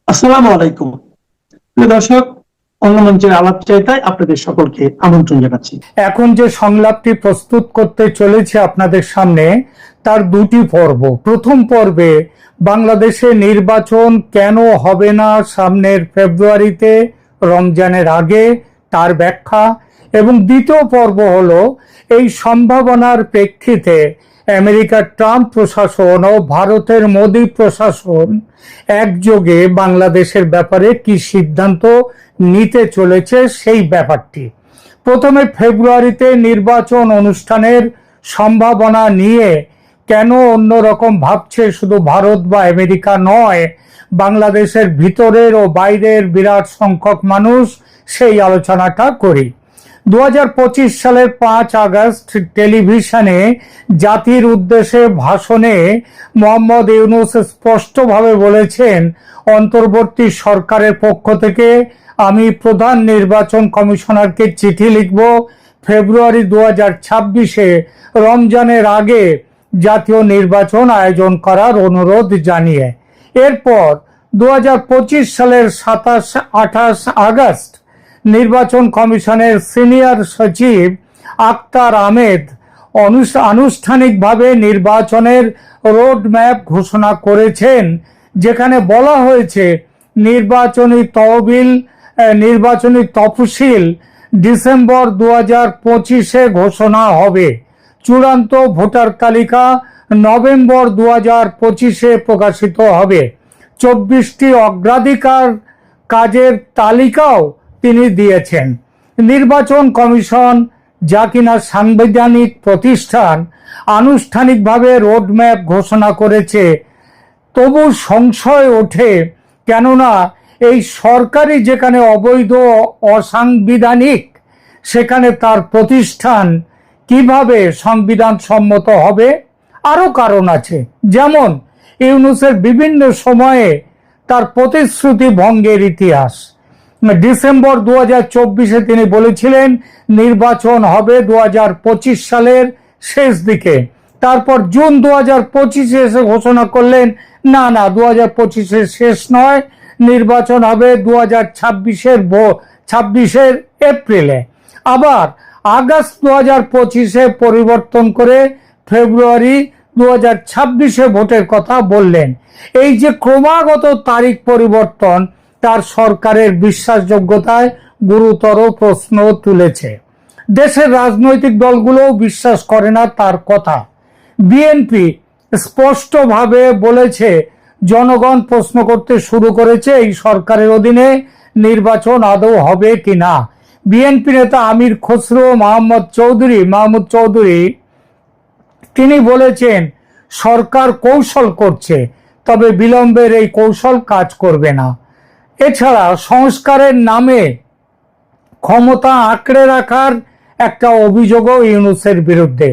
আসসালামু আলাইকুম। প্রিয় দর্শক, অন্য মঞ্চের আলাপচারিতায় আপনাদের সকলকে আমন্ত্রণ জানাচ্ছি। এখন যে সংলাপটি প্রস্তুত করতে চলেছে আপনাদের সামনে, তার দুটি পর্ব। প্রথম পর্বে বাংলাদেশে নির্বাচন কেন হবে না সামনের ফেব্রুয়ারিতে, রমজানের আগে, তার ব্যাখ্যা। এবং দ্বিতীয় পর্ব হলো এই সম্ভাবনার প্রেক্ষিতে আমেরিকার ট্রাম্প প্রশাসন ও ভারতের মোদী প্রশাসন একযোগে বাংলাদেশের ব্যাপারে কি সিদ্ধান্ত নিতে চলেছে সেই ব্যাপারটি। প্রথমে ফেব্রুয়ারিতে নির্বাচন অনুষ্ঠানের সম্ভাবনা নিয়ে কেন অন্যরকম ভাবছে শুধু ভারত বা আমেরিকা নয়, বাংলাদেশের ভিতরের ও বাইরের বিরাট সংখ্যক মানুষ, সেই আলোচনাটা করি। 2025 সালের 5 আগস্ট টেলিভিশনে জাতির উদ্দেশ্যে ভাষণে মোহাম্মদ ইউনূস স্পষ্টভাবে বলেছেন, অন্তর্বর্তী সরকারের পক্ষ থেকে আমি প্রধান নির্বাচন কমিশনারকে চিঠি লিখব ফেব্রুয়ারি 2026-এ রমজানের আগে জাতীয় নির্বাচন আয়োজন করার অনুরোধ জানিয়ে। এরপর 2025 সালের 27-28 আগস্ট নির্বাচন কমিশনের সিনিয়র সচিব আক্তার আহমেদ আনুষ্ঠানিকভাবে নির্বাচনের রোডম্যাপ ঘোষণা করেছেন, যেখানে বলা হয়েছে নির্বাচনী তফসিল ডিসেম্বর 2025-এ ঘোষণা হবে, চূড়ান্ত ভোটার তালিকা নভেম্বর 2025-এ প্রকাশিত হবে। 24টি অগ্রাধিকার কাজের তালিকাও তিনি দিয়েছেন। নির্বাচন কমিশন, যা কিনা সাংবিধানিক প্রতিষ্ঠান, আনুষ্ঠানিকভাবে রোডম্যাপ ঘোষণা করেছে। তবু সংশয় ওঠে, কেননা এই সরকারি যেখানে অবৈধ অসাংবিধানিক, সেখানে তার প্রতিষ্ঠান কিভাবে সংবিধান সম্মত হবে? আরো কারণ আছে, যেমন ইউনূসের বিভিন্ন সময়ে তার প্রতিশ্রুতি ভঙ্গের ইতিহাস। ডিসেম্বর 2024-এ তিনি বলেছিলেন নির্বাচন হবে 2025 সালের শেষ দিকে। তারপর জুন 2025-এ এসে ঘোষণা করলেন, না 2025-এর শেষ নয়, নির্বাচন হবে 2026-এর এপ্রিলে। আবার আগস্ট 2025-এ পরিবর্তন করে ফেব্রুয়ারি 2026-এ ভোটের কথা বললেন। এই যে ক্রমাগত তারিখ পরিবর্তন, তার সরকারের বিশ্বাসযোগ্যতায় গুরুতর প্রশ্ন তুলেছে। দেশের রাজনৈতিক দলগুলোও বিশ্বাস করে না তার কথা। বিএনপি স্পষ্টভাবে বলেছে, জনগণ প্রশ্ন করতে শুরু করেছে এই সরকারের অধীনে নির্বাচন আদৌ হবে কিনা। বিএনপি নেতা আমির খসরু মাহমুদ চৌধুরী তিনি বলেছেন, সরকার কৌশল করছে, তবে বিলম্বের এই কৌশল কাজ করবে না। এছাড়া সংস্কারের নামে ক্ষমতা আঁকড়ে রাখার একটা অভিযোগও ইউনূসের বিরুদ্ধে।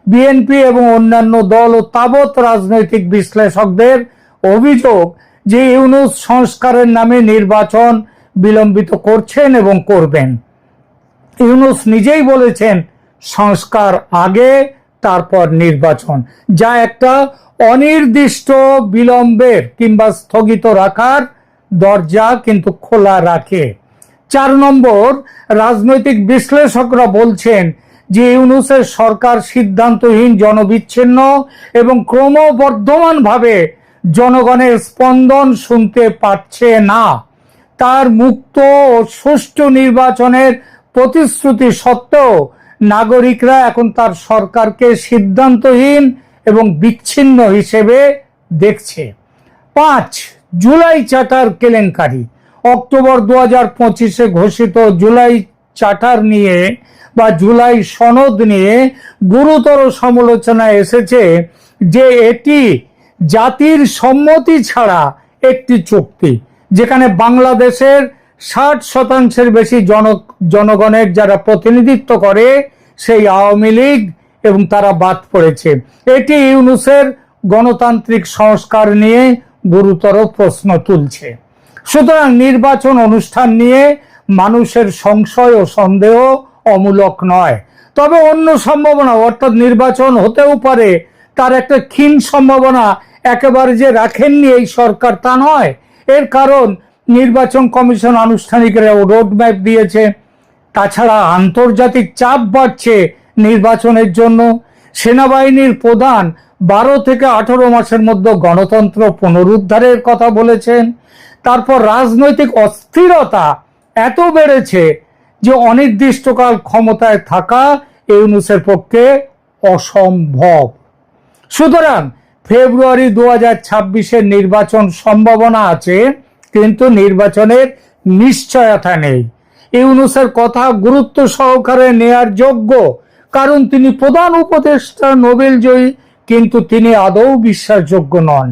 বিএনপি এবং অন্যান্য দল ও তাবৎ রাজনৈতিক বিশ্লেষকদের অভিযোগ যে ইউনূস সংস্কারের নামে নির্বাচন বিলম্বিত করছেন এবং করবেন। ইউনূস নিজেই বলেছেন সংস্কার আগে, তারপর নির্বাচন, যা একটা অনির্দিষ্ট বিলম্বের কিংবা স্থগিত রাখার দরজা কিন্তু খোলা রাখে। 4 নম্বর, রাজনৈতিক বিশ্লেষকরা বলছেন যে ইউনূসের সরকার সিদ্ধান্তহীন, জনবিচ্ছিন্ন এবং ক্রমবর্ধমানভাবে জনগণের স্পন্দন শুনতে পাচ্ছে না। তার মুক্ত ও সুষ্ঠু নির্বাচনের প্রতিশ্রুতি সত্ত্বেও নাগরিকরা এখন তার সরকারকে সিদ্ধান্তহীন এবং বিচ্ছিন্ন হিসেবে দেখছে। 5, জুলাই চার্টার কেলেঙ্কারি। অক্টোবর 2025-এ ঘোষিত জুলাই চার্টার নিয়ে বা জুলাই সনদ নিয়ে গুরুতর সমালোচনা এসেছে যে এটি জাতির সম্মতি ছাড়া একটি চুক্তি, যেখানে বাংলাদেশের 60% বেশি জনগণের যারা প্রতিনিধিত্ব করে সেই আওয়ামী লীগ এবং তারা বাদ পড়েছে। এটি ইউনূসের গণতান্ত্রিক সংস্কার নিয়ে গুরুতর প্রশ্ন তুলছে। সুতরাং নির্বাচন অনুষ্ঠান নিয়ে মানুষের সংশয় ও সন্দেহ অমূলক নয়। তবে অন্য সম্ভাবনা, অর্থাৎ নির্বাচন হতেও পারে, তার একটা ক্ষীণ সম্ভাবনা একেবারে যে রাখেননি এই সরকার তা নয়। এর কারণ নির্বাচন কমিশন আনুষ্ঠানিক রোড ম্যাপ দিয়েছে। তাছাড়া আন্তর্জাতিক চাপ বাড়ছে নির্বাচনের জন্য। সেনাবাহিনীর প্রধান 12 থেকে 18 মাসের মধ্যে গণতন্ত্র পুনরুদ্ধারের কথা বলেছেন। তারপর রাজনৈতিক অস্থিরতা এত বেড়েছে যে অনির্দিষ্টকাল ক্ষমতায় থাকা ইউনূসের পক্ষে অসম্ভব। সুতরাং ফেব্রুয়ারি 2026-এর নির্বাচন সম্ভাবনা আছে, কিন্তু নির্বাচনের নিশ্চয়তা নেই। ইউনূসের কথা গুরুত্ব সহকারে নেয়ার যোগ্য, কারণ তিনি প্রধান উপদেষ্টা, নোবেল জয়ী, কিন্তু তিনি আদৌ বিশ্বাসযোগ্য নন।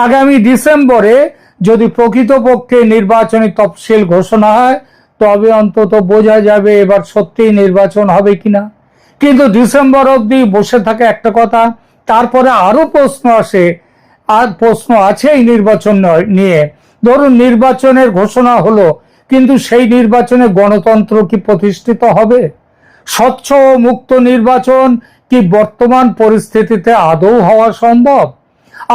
আগামী ডিসেম্বরে যদি প্রকৃতপক্ষে নির্বাচনী তফসিল ঘোষণা হয়, তবে অন্তত বোঝা যাবে এবার সত্যিই নির্বাচন হবে কিনা। কিন্তু ডিসেম্বর অবধি বসে থাকে একটা কথা, তারপরে আরো প্রশ্ন আসে, আর প্রশ্ন আছে এই নির্বাচন নিয়ে। ধরুন নির্বাচনের ঘোষণা হলো, কিন্তু সেই নির্বাচনে গণতন্ত্র কি প্রতিষ্ঠিত হবে? স্বচ্ছ ও মুক্ত নির্বাচন কি বর্তমান পরিস্থিতিতে আদৌ হওয়া সম্ভব?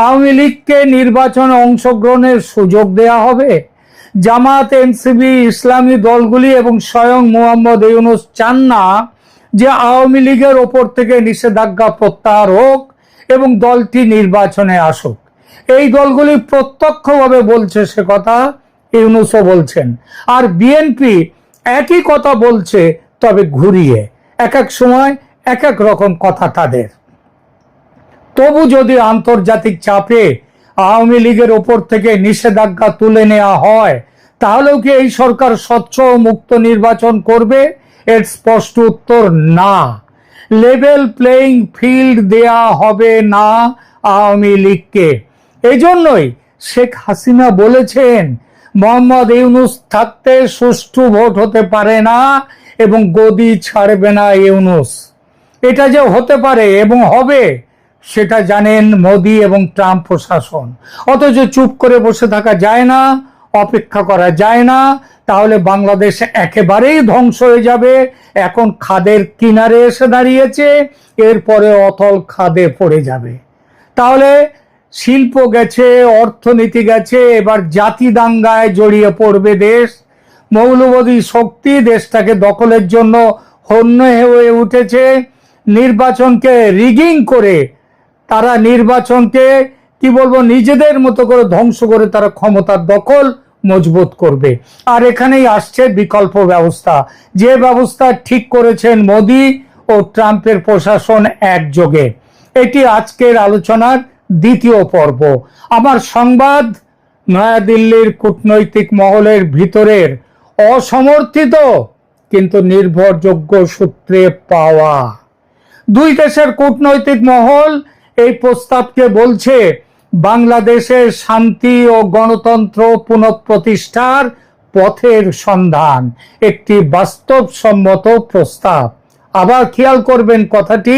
আওয়ামী লীগকে নির্বাচনে অংশগ্রহণের সুযোগ দেয়া হবে? জামাত, এনসিপি, ইসলামী দলগুলি এবং স্বয়ং মোহাম্মদ ইউনূস চান না যে আওয়ামী লীগের ওপর থেকে নিষেধাজ্ঞা প্রত্যাহার হোক এবং দলটি নির্বাচনে আসুক। এই দলগুলি প্রত্যক্ষভাবে বলছে সে কথা, ইউনূসও বলছেন। আর বিএনপি একই কথা বলছে, তবে ঘুরিয়ে। এক এক সময় এক এক রকম কথা তাদের। তবু যদি আন্তর্জাতিক চাপে আওয়ামী লীগের ওপর থেকে নিষেধাজ্ঞা তুলে নেওয়া হয়, তাহলেও কি এই সরকার স্বচ্ছ ও মুক্ত নির্বাচন করবে? এর স্পষ্ট উত্তর না। লেভেল প্লেইং ফিল্ড দেয়া হবে না আওয়ামী লীগকে। এই জন্যই শেখ হাসিনা বলেছেন, মোহাম্মদ ইউনূস থাকতে সুষ্ঠু ভোট হতে পারে না এবং গদি ছাড়বে না ইউনূস। এটা যে হতে পারে এবং হবে, সেটা জানেন মোদি এবং ট্রাম্প প্রশাসন। অথচ চুপ করে বসে থাকা যায় না, অপেক্ষা করা যায় না, তাহলে বাংলাদেশ একেবারেই ধ্বংস হয়ে যাবে। এখন খাদের কিনারে এসে দাঁড়িয়েছে, এরপরে অতল খাদে পড়ে যাবে। তাহলে শিল্প গেছে, অর্থনীতি গেছে, এবার জাতি দাঙ্গায় জড়িয়ে পড়বে দেশ। মৌলবাদী শক্তি দেশটাকে দখলের জন্য হন্য হয়ে উঠেছে। নির্বাচনকে রিগিং করে তারা নির্বাচনকে কি বলবো নিজেদের মতো করে ধ্বংস করে তারা ক্ষমতার দখল মজবুত করবে। আর এখানেই আসছে বিকল্প ব্যবস্থা, যে ব্যবস্থা ঠিক করেছেন মোদি ও ট্রাম্পের প্রশাসন একযোগে। এটি আজকের আলোচনার দ্বিতীয় পর্ব। আমার সংবাদ নয়াদিল্লির কূটনৈতিক মহলের ভিতরের অসমর্থিত কিন্তু নির্ভরযোগ্য সূত্রে পাওয়া। দুই দেশের কূটনৈতিক মহল এই প্রস্তাবকে বলছে বাংলাদেশের শান্তি ও গণতন্ত্র পুনঃপ্রতিষ্ঠার পথের সন্ধান, একটি বাস্তবসম্মত প্রস্তাব। আবার খেয়াল করবেন কথাটি,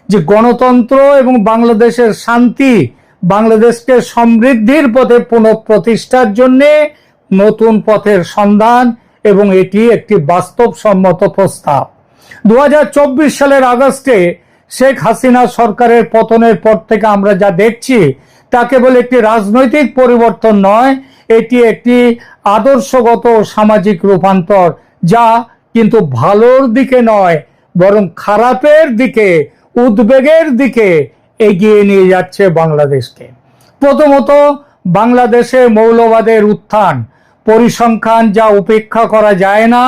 যে গণতন্ত্র এবং বাংলাদেশের শান্তি, বাংলাদেশকে সমৃদ্ধির পথে পুনঃপ্রতিষ্ঠার জন্য নতুন পথের সন্ধান, এবং এটি একটি বাস্তবসম্মত প্রস্তাব। 2024 সালের আগস্টে শেখ হাসিনা সরকারের পতনের পর থেকে আমরা যা দেখছি তা কেবল একটি রাজনৈতিক পরিবর্তন নয়, এটি একটি আদর্শগত সামাজিক রূপান্তর, যা কিন্তু ভালোর দিকে নয় বরং খারাপের দিকে, উদ্বেগের দিকে এগিয়ে নিয়ে যাচ্ছে বাংলাদেশকে। প্রথমত, বাংলাদেশে মৌলবাদের উত্থান, পরিসংখ্যান যা উপেক্ষা করা যায় না,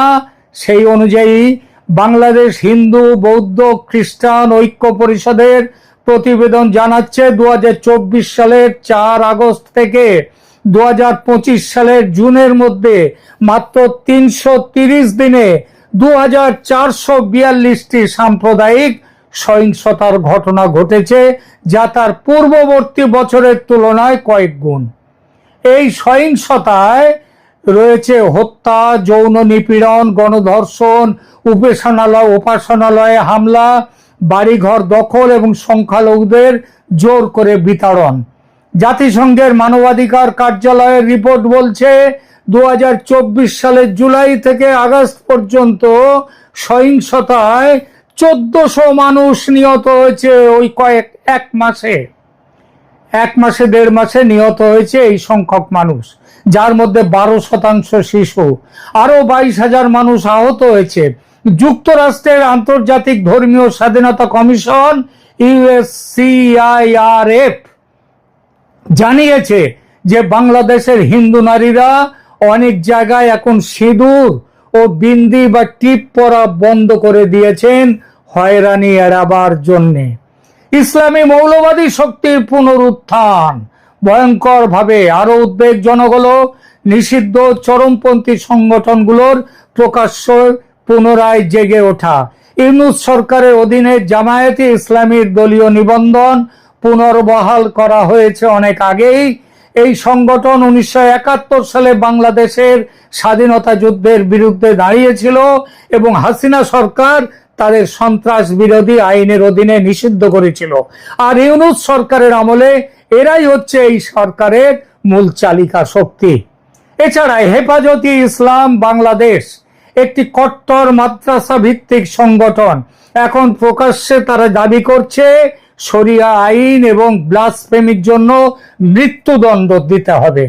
সেই অনুযায়ী বাংলাদেশ হিন্দু, বৌদ্ধ, খ্রিস্টান ঐক্য পরিষদের প্রতিবেদন জানাচ্ছে 2024 সালের 4 আগস্ট থেকে 2025 সালের জুনের মধ্যে মাত্র 330 দিনে 2442টি সাম্প্রদায়িক সহিংসতার ঘটনা ঘটেছে, যা তার পূর্ববর্তী বছরের তুলনায় কয়েক গুণ। এই সহিংসতায় রয়েছে হত্যা, যৌন নিপীড়ন, গণধর্ষণ, উপাসনালয়ে হামলা, বাড়িঘর দখল এবং সংখ্যালঘুদের জোর করে বিতাড়ন। জাতিসংঘের মানবাধিকার কার্যালয়ের রিপোর্ট বলছে 2024 সালের জুলাই থেকে আগস্ট পর্যন্ত সহিংসতায় 1400 মানুষ নিহত হয়েছে। ওই এক মাসে 1.5 মাসে নিহত হয়েছে এই সংখ্যক মানুষ, যার মধ্যে 12% শিশু। আরো 22,000 মানুষ আহত হয়েছে। যুক্তরাষ্ট্রের আন্তর্জাতিক ধর্মীয় স্বাধীনতা কমিশন USCIRF জানিয়েছে যে বাংলাদেশের হিন্দু নারীরা অনেক জায়গায় এখন সিঁদুর ও বিন্দি বা টিপ পরা বন্ধ করে দিয়েছেন হয়রানি এড়াবার জন্যে। ইসলামী মৌলবাদী শক্তির পুনরুত্থান ভয়ঙ্কর ভাবে আরো উদ্বেগজনক হলো নিষিদ্ধ চরমপন্থী সংগঠনগুলোর প্রকাশ্য পুনরায় জেগে ওঠা। ইউনূস সরকারের অধীনে জামায়াতে ইসলামীর দলীয় নিবন্ধন পুনর্বহাল করা হয়েছে অনেক আগেই। এই সংগঠন 1971 সালে বাংলাদেশের স্বাধীনতা যুদ্ধের বিরুদ্ধে দাঁড়িয়েছিল এবং হাসিনা সরকার তাদের সন্ত্রাস বিরোধী আইনের অধীনে নিষিদ্ধ করেছিল। আর ইউনূস সরকারের আমলে এরাই হচ্ছে এই সরকারের মূল চালিকা শক্তি। এছাড়া হেফাজতে ইসলাম বাংলাদেশ একটি কট্টর মাদ্রাসা ভিত্তিক সংগঠন। এখন প্রকাশ্যে তারা দাবি করছে শরিয়া আইন এবং ব্লাসফেমির জন্য মৃত্যুদণ্ড দিতে হবে।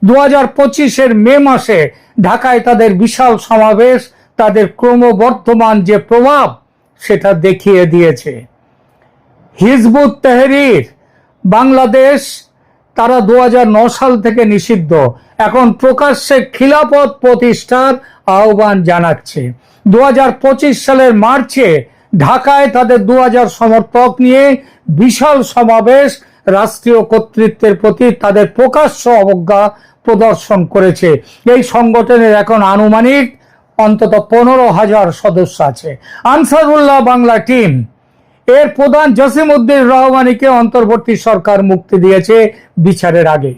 2025-এর মে মাসে ঢাকায় তাদের বিশাল সমাবেশ তাদের ক্রমবর্ধমান যে প্রভাব সেটা দেখিয়ে দিয়েছে। হিজবুত তাহরীর বাংলাদেশ তারা 2009 সাল থেকে নিষিদ্ধ, এখন প্রকাশ্যে খিলাফত প্রতিষ্ঠার আহ্বান জানাচ্ছে। 2025 সালের মার্চে ঢাকায় তাদের 2000 সমর্থক নিয়ে বিশাল সমাবেশ রাষ্ট্রীয় কর্তৃত্বের প্রতি তাদের প্রকাশ্য অবজ্ঞা প্রদর্শন করেছে। এই সংগঠনের এখন আনুমানিক অন্তত 15,000 সদস্য আছে। আনসারুল্লাহ বাংলা টিম এর প্রধান জসিম-উদ্দিন রহমানীকে অন্তর্বর্তী সরকার মুক্তি দিয়েছে বিচারের আগে,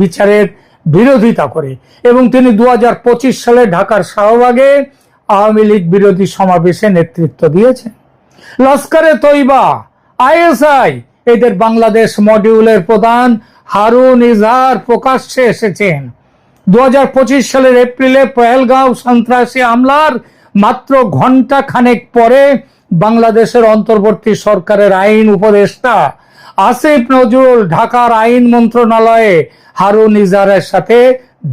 বিচারের বিরোধিতা করে, এবং তিনি 2025 সালে ঢাকার শাহবাগে আওয়ামী লীগ বিরোধী সমাবেশে নেতৃত্ব দিয়েছেন। লস্করে তৈবা, ISI এদের বাংলাদেশ মডিউলের প্রধান হারুন ইজহার প্রকাশ্যে এসেছেন। 2025 সালের এপ্রিলে পহেলগাঁও সন্ত্রাসী হামলার মাত্র ঘন্টা খানেক পরে বাংলাদেশের অন্তর্বর্তী সরকারের আইন উপদেষ্টা আসিফ নজরুল ঢাকার আইন মন্ত্রণালয়ে হারুন ইজহারের সাথে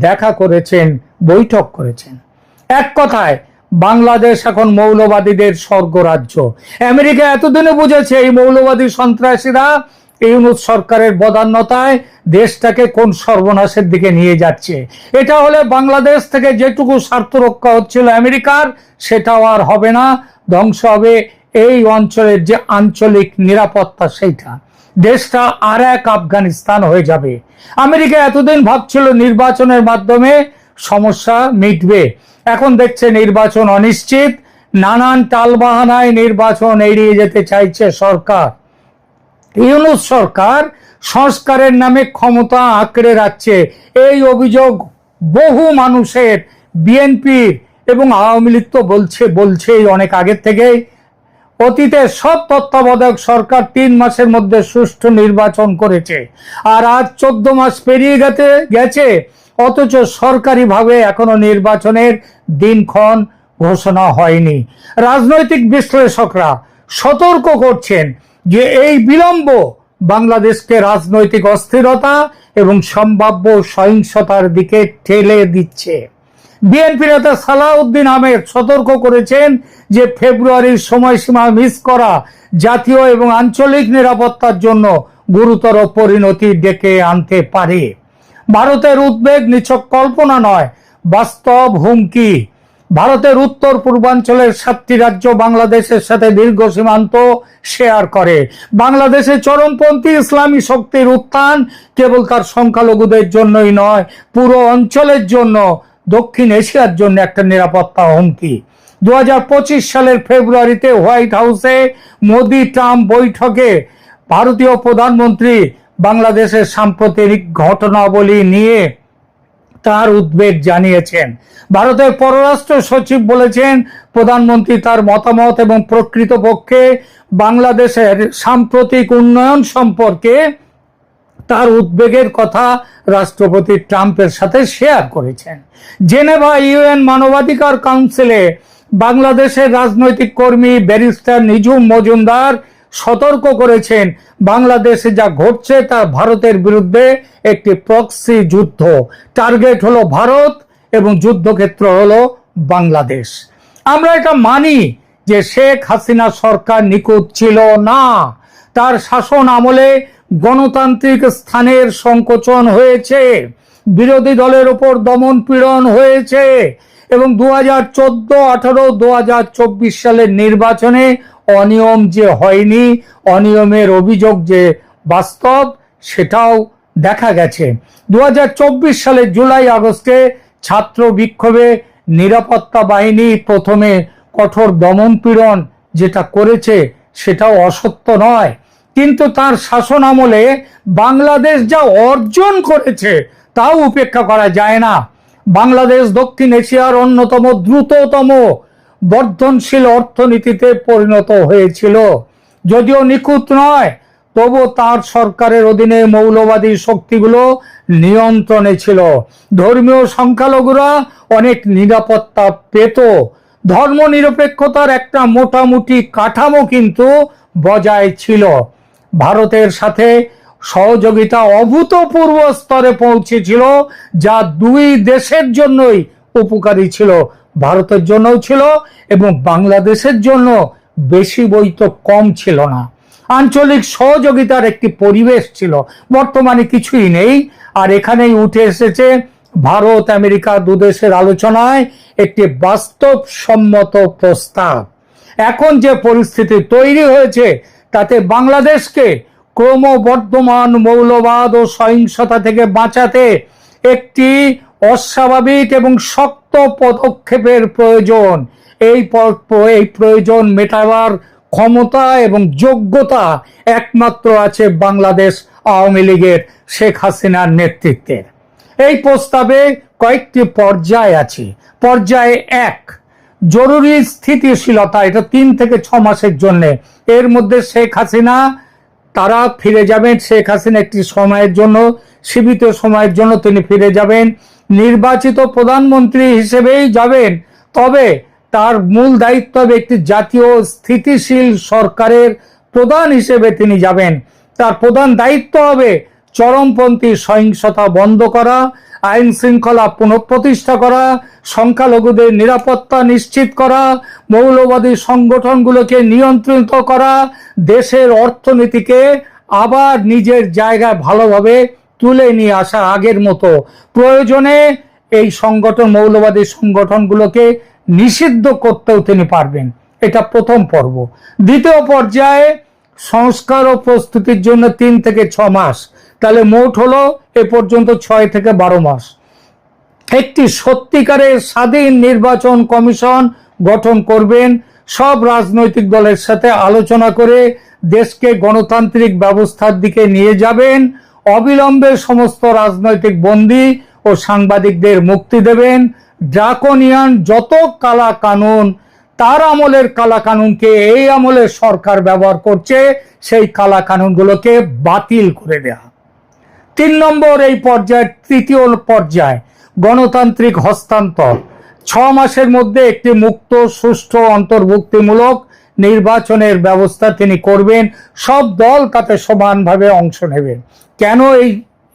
দেখা করেছেন, বৈঠক করেছেন। এক কথায় বাংলাদেশ এখন মৌলবাদীদের স্বর্গরাজ্য। আমেরিকা এতদিনে বুঝেছে এই মৌলবাদী সন্ত্রাসীরা ইউনূস সরকারের বদান্যতায় দেশটাকে কোন সর্বনাশের দিকে নিয়ে যাচ্ছে। এটা হলে বাংলাদেশ থেকে যেটুকু স্বার্থ রক্ষা হচ্ছিল আমেরিকার, সেটাও আর হবে না। ধ্বংস হবে এই অঞ্চলের যে আঞ্চলিক নিরাপত্তা, সেইটা। দেশটা আর এক আফগানিস্তান হয়ে যাবে। আমেরিকা এতদিন ভাবছিল নির্বাচনের মাধ্যমে সমস্যা মিটবে, এখন দেখছে নির্বাচন অনিশ্চিত, নানান টালবাহানায় নির্বাচন এড়িয়ে যেতে চাইছে সরকার। ইউনূস সরকার সংস্কারের নামে ক্ষমতা আঁকড়ে রাখছে, এই অভিযোগ বহু মানুষের। বিএনপির এবং আওয়ামী লীগ তো বলছেই অনেক আগের থেকেই। অতীতে সব তত্ত্বাবধায়ক সরকার 3 মাসের মধ্যে সুষ্ঠু নির্বাচন করেছে, আর আজ 14 মাস পেরিয়ে গেছে, অথচ সরকারিভাবে এখনো নির্বাচনের দিনক্ষণ ঘোষণা হয়নি। রাজনৈতিক বিশ্লেষকরা সতর্ক করছেন যে এই বিলম্ব বাংলাদেশকে রাজনৈতিক অস্থিরতা এবং সম্ভাব্য সহিংসতার দিকে ঠেলে দিচ্ছে। বিএনপি নেতা সালাউদ্দিন আহমেদ সতর্ক করেছেন যে ফেব্রুয়ারির সময়সীমা মিস করা জাতীয় এবং আঞ্চলিক নিরাপত্তার জন্য গুরুতর পরিণতি ডেকে আনতে পারে। ভারতের উদ্বেগ নিছক কল্পনা নয়, বাস্তব হুমকি। ভারতের উত্তর পূর্বাঞ্চলের 7টি রাজ্য বাংলাদেশের সাথে দীর্ঘ সীমান্ত শেয়ার করে। বাংলাদেশে চরমপন্থী ইসলামী শক্তির উত্থান কেবল তার সংখ্যালঘুদের জন্যই নয়, পুরো অঞ্চলের জন্য, দক্ষিণ এশিয়ার জন্য একটা নিরাপত্তা হুমকি। 2025 সালের ফেব্রুয়ারিতে হোয়াইট হাউসে মোদি ট্রাম্প বৈঠকে ভারতীয় প্রধানমন্ত্রী বাংলাদেশের সাম্প্রতিক ঘটনাবলী নিয়ে তার উদ্বেগ জানিয়েছেন। ভারতের পররাষ্ট্র সচিব বলেছেন প্রধানমন্ত্রী তার মতামত এবং প্রকৃতপক্ষে বাংলাদেশের সাম্প্রতিক উন্নয়ন সম্পর্কে তার উদ্বেগের কথা রাষ্ট্রপতি ট্রাম্পের সাথে শেয়ার করেছেন। জেনেভা UN মানবাধিকার কাউন্সিলে বাংলাদেশের রাজনৈতিক কর্মী ব্যারিস্টার নিঝুম মজুমদার সতর্ক করেছেন বাংলাদেশে যা ঘটছে তা ভারতের বিরুদ্ধে একটি প্রক্সি যুদ্ধ। টার্গেট হলো ভারত এবং যুদ্ধক্ষেত্র হলো বাংলাদেশ। আমরা এটা মানি যে শেখ হাসিনা সরকার নিখুঁত ছিল না। তার শাসন আমলে গণতান্ত্রিক স্থানের সংকোচন হয়েছে, বিরোধী দলের উপর দমন পীড়ন হয়েছে এবং 2014, 18, 2024 সালের নির্বাচনে অনিয়ম যে হয়নি, অনিয়মের অভিযোগ যে বাস্তব, সেটাও দেখা গেছে। 2024 সালের জুলাই আগস্টে ছাত্র বিক্ষোভে নিরাপত্তা বাহিনী প্রথমে কঠোর দমন পীড়ন যেটা করেছে সেটাও অসত্য নয়, কিন্তু তার শাসন আমলে বাংলাদেশ যা অর্জন করেছে তাও উপেক্ষা করা যায় না। বাংলাদেশ দক্ষিণ এশিয়ার অন্যতম দ্রুততম বর্ধনশীল অর্থনীতিতে পরিণত হয়েছিল। যদিও নিখুঁত নয়, তবু তার সরকারের অধীনে মৌলবাদী শক্তিগুলো নিয়ন্ত্রণে ছিল। ধর্মীয় সংখ্যালঘুরা অনেক নিরাপত্তা পেত। ধর্মনিরপেক্ষতার একটা মোটামুটি কাঠামো কিন্তু বজায় ছিল। ভারতের সাথে সহযোগিতা অভূতপূর্ব স্তরে পৌঁছেছিল, যা দুই দেশের জন্যই উপকারী ছিল। ভারতের জন্যও ছিল এবং বাংলাদেশের জন্য বেশি বইতো কম ছিল না। আঞ্চলিক সহযোগিতার একটি পরিবেশ ছিল, বর্তমানে কিছুই নেই। আর এখানেই উঠে এসেছে ভারত আমেরিকা দুদেশের আলোচনায় একটি বাস্তবসম্মত প্রস্তাব। এখন যে পরিস্থিতি তৈরি হয়েছে তাতে বাংলাদেশকে ক্রমবর্ধমান মৌলবাদ ও সহিংসতা থেকে বাঁচাতে একটি অস্বাভাবিক এবং শক্ত পদক্ষেপের প্রয়োজন। এই প্রয়োজন মেটাবার ক্ষমতা এবং যোগ্যতা একমাত্র আছে বাংলাদেশ আওয়ামী লীগের শেখ হাসিনার নেতৃত্বের। এই প্রস্তাবে কয়েকটি পর্যায় আছে। পর্যায় 1, জরুরি স্থিতিশীলতা, এটা 3 থেকে 6 মাসের জন্য। এর মধ্যে শেখ হাসিনা তারা ফিরে যাবেন। শেখ হাসিনা একটি সময়ের জন্য, সীমিত সময়ের জন্য তিনি ফিরে যাবেন, নির্বাচিত প্রধানমন্ত্রী হিসেবেই যাবেন। তবে তার মূল দায়িত্ব হবে একটি জাতীয় স্থিতিশীল সরকারের প্রধান হিসেবে তিনি যাবেন। তার প্রধান দায়িত্ব হবে চরমপন্থী সহিংসতা বন্ধ করা, আইন শৃঙ্খলা পুনঃপ্রতিষ্ঠা করা, সংখ্যালঘুদের নিরাপত্তা নিশ্চিত করা, মৌলবাদী সংগঠনগুলোকে নিয়ন্ত্রিত করা, দেশের অর্থনীতিকে আবার নিজের জায়গায় ভালোভাবে তুলে নিয়ে আসা আগের মতো। প্রয়োজনে এই মৌলবাদী সংগঠনগুলোকে নিষিদ্ধ করতেও তিনি পারবেন। এটা প্রথম পর্ব। দ্বিতীয় পর্যায়ে সংস্কার ও প্রস্তুতির জন্য 3 থেকে 6 মাস, তাহলে মোট হলো এ পর্যন্ত 6 থেকে 12 মাস। একটি সত্যিকারের স্বাধীন নির্বাচন কমিশন গঠন করবেন। সব রাজনৈতিক দলের সাথে আলোচনা করে দেশকে গণতান্ত্রিক ব্যবস্থার দিকে নিয়ে যাবেন। অবিলম্বে সমস্ত রাজনৈতিক বন্দী ও সাংবাদিকদের মুক্তি দেবেন। ড্রাকোনিয়ান যত কালা কানুন, তার আমলের কালা কানুনকে এই আমলের সরকার ব্যবহার করছে, সেই কালা কানুনগুলোকে বাতিল করে দেয়া। 3 নম্বর এই পর্যায়ের তৃতীয় পর্যায়, গণতান্ত্রিক হস্তান্তর। 6 মাসের মধ্যে একটি মুক্ত, সুষ্ঠু, অন্তর্ভুক্তিমূলক নির্বাচনের ব্যবস্থা তিনি করবেন। সব দল তাতে সমানভাবে অংশ নেবেন। কেন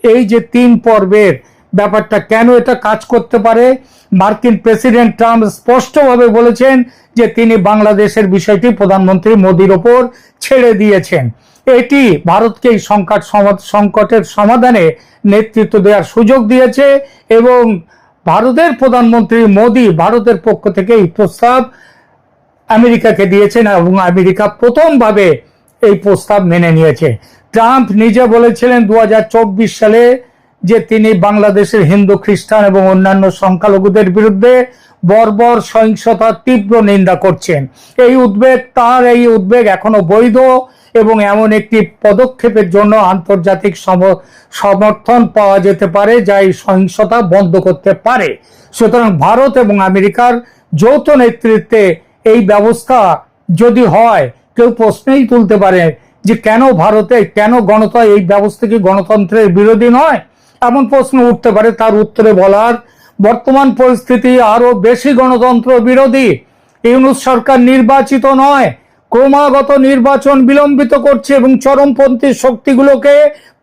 এই যে 3 পর্বের ব্যাপারটা, কেন এটা কাজ করতে পারে? মার্কিন প্রেসিডেন্ট ট্রাম্প স্পষ্টভাবে বলেছেন যে তিনি বাংলাদেশের বিষয়টি প্রধানমন্ত্রী মোদির ওপর ছেড়ে দিয়েছেন। এটি ভারতকে এই সংকটের সমাধানে নেতৃত্ব দেওয়ার সুযোগ দিয়েছে এবং ভারতের প্রধানমন্ত্রী মোদি ভারতের পক্ষ থেকে এই প্রস্তাব আমেরিকাকে দিয়েছেন এবং আমেরিকা প্রথমভাবে এই প্রস্তাব মেনে নিয়েছে। ট্রাম্প নিজে বলেছিলেন 2024 সালে যে তিনি বাংলাদেশের হিন্দু, খ্রিস্টান এবং অন্যান্য সংখ্যালঘুদের বিরুদ্ধে বর্বর সহিংসতার তীব্র নিন্দা করছেন। এই উদ্বেগ এখনো বৈধ এবং এমন একটি পদক্ষেপের জন্য আন্তর্জাতিক সমর্থন পাওয়া যেতে পারে যা এই সহিংসতা বন্ধ করতে পারে। সুতরাং ভারত এবং আমেরিকার যৌথ নেতৃত্বে এই ব্যবস্থা যদি হয়, কেউ প্রশ্নই তুলতে পারে যে কেন এই ব্যবস্থা কি গণতন্ত্রের বিরোধী নয়? এমন প্রশ্ন উঠতে পারে। তার উত্তরে বলার, বর্তমান পরিস্থিতি আরো বেশি গণতন্ত্র বিরোধী। ইউনূস সরকার নির্বাচিত নয়, ক্রমাগত নির্বাচন বিলম্বিত করছে এবং চরমপন্থী শক্তিগুলোকে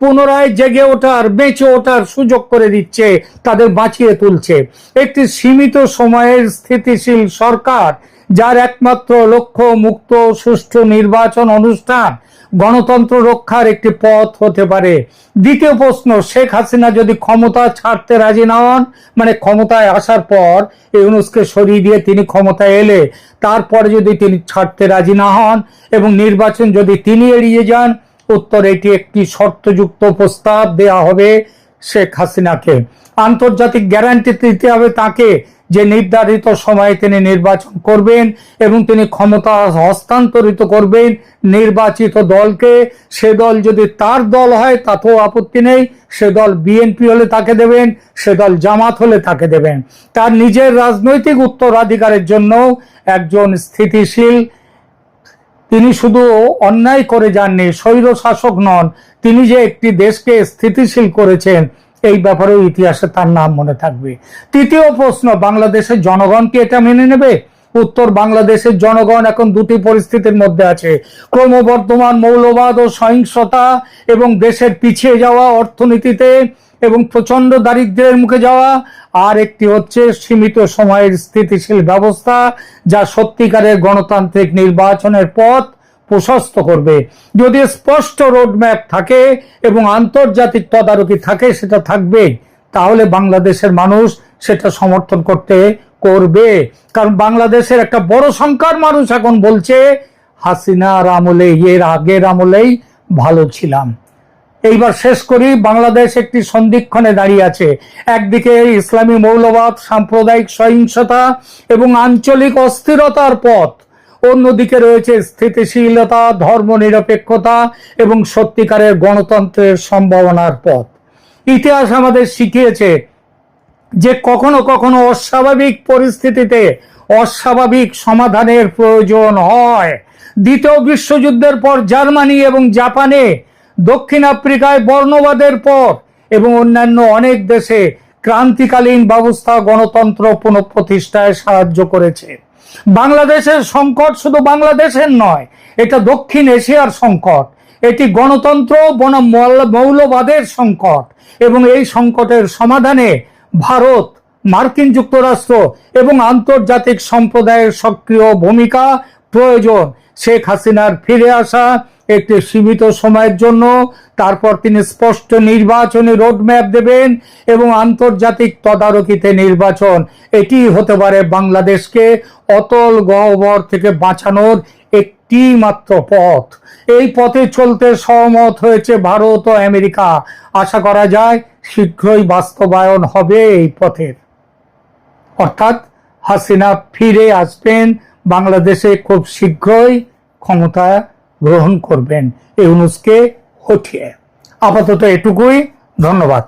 পুনরায় জেগে ওঠার, বেঁচে ওঠার সুযোগ করে দিচ্ছে, তাদের বাঁচিয়ে তুলছে। একটি সীমিত সময়ের স্থিতিশীল সরকার, যার একমাত্র লক্ষ্য মুক্ত সুষ্ঠু নির্বাচন অনুষ্ঠান, গণতন্ত্র রক্ষার একটি পথ হতে পারে। দ্বিতীয় প্রশ্ন, শেখ হাসিনা যদি ক্ষমতা ছাড়তে রাজি না হন, মানে ক্ষমতায় আসার পর ইউনূসকে সরিয়ে দিয়ে তিনি ক্ষমতায় এলে তারপরে যদি তিনি ছাড়তে রাজি না হন এবং নির্বাচন যদি তিনি এড়িয়ে যান, উত্তর এটি একটি শর্তযুক্ত প্রস্তাব দেয়া হবে শেখ হাসিনাকে। আন্তর্জাতিক গ্যারান্টি দিতে হবে তাকে যে নির্ধারিত সময়ে তিনি নির্বাচন করবেন এবং তিনি ক্ষমতা হস্তান্তরিত করবেন নির্বাচিত দলকে। সে দল যদি তার দল হয় তাতেও আপত্তি নেই, সে দল বিএনপি হলে তাকে দেবেন, সে দল জামাত হলে তাকে দেবেন। তার নিজের রাজনৈতিক উত্তরাধিকারের জন্য একজন স্থিতিশীল, তিনি শুধু অন্যায় করে যাননি, স্বৈর শাসক নন, তিনি যে একটি দেশকে স্থিতিশীল করেছেন এই ব্যাপারেও ইতিহাসে তার নাম মনে থাকবে। তৃতীয় প্রশ্ন, বাংলাদেশের জনগণ কি এটা মেনে নেবে? উত্তর, বাংলাদেশের জনগণ এখন দুটি পরিস্থিতির মধ্যে আছে: ক্রমবর্ধমান মৌলবাদ ও সহিংসতা এবং দেশের পিছিয়ে যাওয়া অর্থনীতিতে এবং প্রচন্ড দারিদ্র্যের মুখে যাওয়া, আর একটি হচ্ছে সীমিত সময়ের স্থিতিশীল ব্যবস্থা যা সত্যিকারের গণতান্ত্রিক নির্বাচনের পথ প্রশস্ত করবে। যদি স্পষ্ট রোডম্যাপ থাকে এবং আন্তর্জাতিক তদারকি থাকে, সেটা থাকবে, তাহলে বাংলাদেশের মানুষ সেটা সমর্থন করবে। কারণ বাংলাদেশের একটা বড় সংখ্যার মানুষ এখন বলছে হাসিনার আমলে, এর আগের আমলেই ভালো ছিলাম। এইবার শেষ করি। বাংলাদেশ একটি সন্ধিক্ষণে দাঁড়িয়ে আছে। একদিকে ইসলামী মৌলবাদ, সাম্প্রদায়িক সহিংসতা এবং আঞ্চলিক অস্থিরতার পথ, অন্যদিকে রয়েছে স্থিতিশীলতা, ধর্মনিরপেক্ষতা এবং সত্যিকারের গণতন্ত্রের সম্ভাবনার পথ। ইতিহাস আমাদের শিখিয়েছে যে কখনো কখনো অস্বাভাবিক পরিস্থিতিতে অস্বাভাবিক সমাধানের প্রয়োজন হয়। দ্বিতীয় বিশ্বযুদ্ধের পর জার্মানি এবং জাপানে, দক্ষিণ আফ্রিকায় বর্ণবাদের পর এবং অন্যান্য অনেক দেশে ক্রান্তিকালীন ব্যবস্থা গণতন্ত্র পুনঃপ্রতিষ্ঠায় সাহায্য করেছে। বাংলাদেশের সংকট শুধু বাংলাদেশের নয়, এটা দক্ষিণ এশিয়ার সংকট, এটি গণতন্ত্র বনাম মৌলবাদের সংকট, এবং এই সংকটের সমাধানে ভারত, মার্কিন যুক্তরাষ্ট্র এবং আন্তর্জাতিক সম্প্রদায়ের সক্রিয় ভূমিকা প্রয়োজন। শেখ হাসিনার ফিরে আসা একটি সীমিত সময়ের জন্য, তারপর তিনি স্পষ্ট নির্বাচনী রোডম্যাপ দেবেন এবং আন্তর্জাতিক তদারকিতে নির্বাচন, এটি হতে পারে বাংলাদেশকে অতল গহ্বর থেকে বাঁচানোর একটি মাত্র পথ। এই পথে চলতে সহমত হয়েছে ভারত ও আমেরিকা। আশা করা যায় শীঘ্রই বাস্তবায়ন হবে এই পথের, অর্থাৎ হাসিনা ফিরে আসবেন বাংলাদেশে, খুব শীঘ্রই ক্ষমতা গ্রহণ করবেন ইউনূসকে হটিয়ে। আপাতত এটুকুই, ধন্যবাদ।